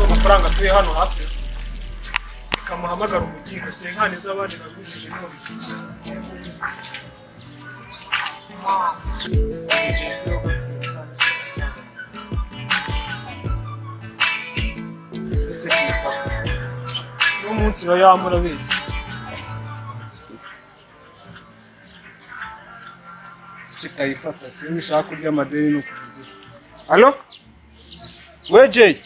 amafaranga tuye hano hafi kamuhamagara umugingo senkani z'abaje nagujije none ndetse kifata n'umunsi bayamura bese kitayifata sindi shaka kurya amadeni no kugira allo weje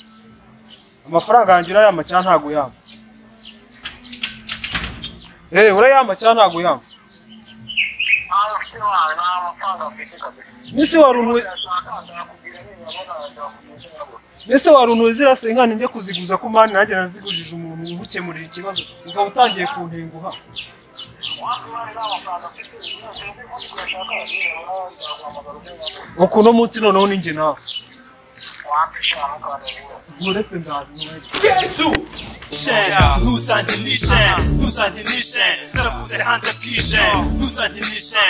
amafaranga yangira yama cyane ntago yama urayama cyane ntago yama Nese waruntu zira senkani nje kuziguza ko mani nanjye nazigujije umuntu nkukemurira ikibazo ukaba utangiye kuntenguha Okuno munsi noneho ninjye nawe Muretse ndazi Yesu Nous andinischen Navuze hanze bwije Nous andinischen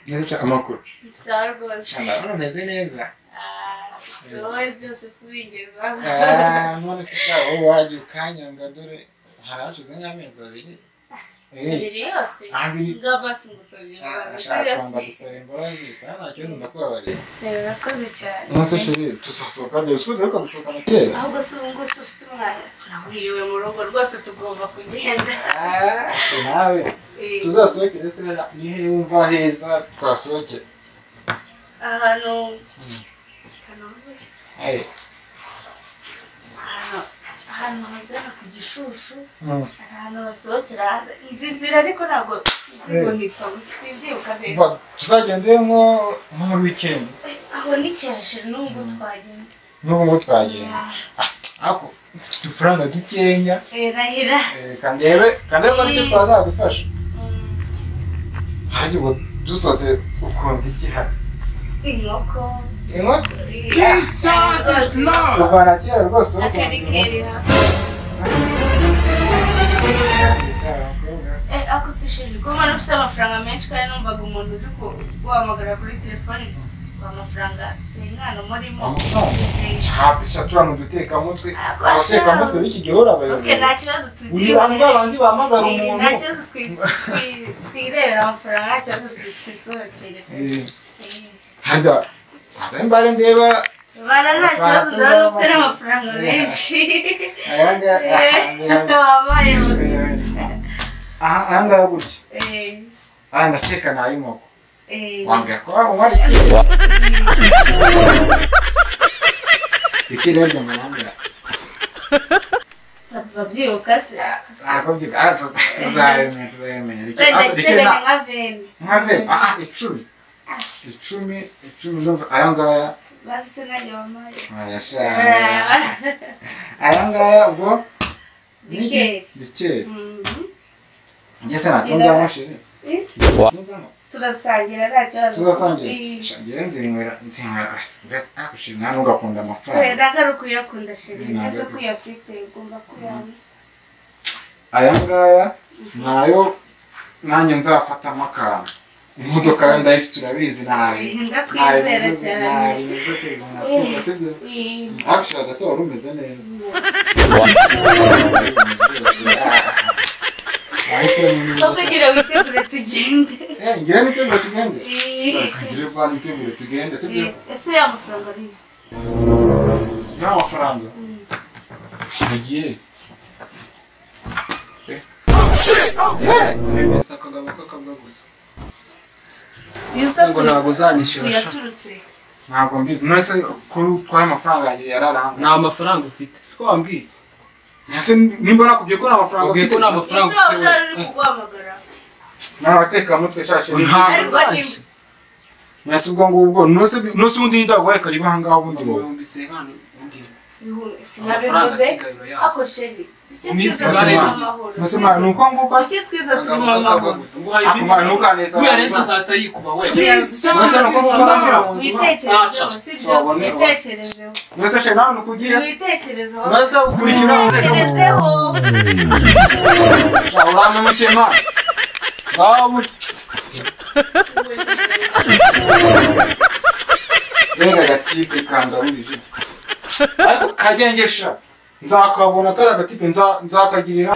Neza amakuru Sargos Meze neza Sowe byose subingeza none se sha wowe waje ukanyanga dore haracuze nk'amezi abiri yose ngabasi ngusabye kwamba gusaba imbabazi sana cyo ndakubabariye Urakoze cyane nose shiri tuzasohoka rero siko rero gusohokana kera ahubwo se ubungu ufite umwana nawiriwe mu rugo rwose tugomba kugenda nawe tuzasohokere se nihe wumva heza twasohoke ahantu ahantu hagana ku Gishushu ahantu basohokera inzira ariko ntabwo nzigo hitwa sindibuka neza tuzagendeye nko mu weekend aho ni cyashe nubwo twagenda ako mfite udufaranga dukenya rahira kandebe ko nicyo twazadufasha hajye ngo dusohotse ukunda iki hano inkoko kuvana kera rwose ako sishije ko mbona ufite amafaranga menshi kandi numvaga umuntu uri guhamagara kuri telefone amafaranga senkano murimo amafaranga turano dutekamutwe abatekamutwe b'iki gihe urabayoboye nta kibazo tugiye abandi bahamagara umuntu nta kibazo twirebera amafaranga nta kibazo twisohokere harya mbare ndeba bana nta kibazo ndabona ufite n'amafaranga menshi ahangaha gutya ndateka nay'inkoko wambwira ko wari ikirere ry'amahanga babyibuka se tuzayemenya nka veni icumi ndumva aya ngaya basi se nanjye wamaye aya ngaya ubwo bikeri ngese natunza mushiri turasangira nta kibazo turasangira nzinywera akushimwa n'ugakunda amafaranga nagaruka kuyakunda shiri neza ko uyafite ugomba kuyanywa aya ngaya nayo nanjye nzafatamo akantu imodoka ndayifite urabizi nabi ndakwizera cyane akushira gato wari umeze neza kugira witegure tugende ngira nitegure tugende kagira bana nitegure tugende sibyo ese ya mafaranga ari nta mafaranga nagiye Esa kagabo kakabwa gusa ngo ntabwo uzanyishyura yaturutse ntabwo mbizi nese kuri twaye amafaranga yararanga nta mafaranga ufite siko wambwiye nese nimba nakubye ko nta mafaranga ubwiye ko nta mafaranga ufite ese wari kuguhamagara n'abateka mutwe shashe nese ubwo ngubwo nose ubundi ndagwaye kariba hangaho ubundi ngo yumbise hano undi sinabivuze akosheri nese ma nuko nguko twiza turi mu mahoro ngo hari ibintu nukaneza uyarenza azahita yikuba we nese nuko nguko witekerezeho sibyo witekerezeho nese cyo nawe nukugira witekerezeho nese ukurikira witekerezeho urame mukema Rega gatipe kandawurije. Ariko kagengesha. Nzakabona kara gatipe nzakagirira.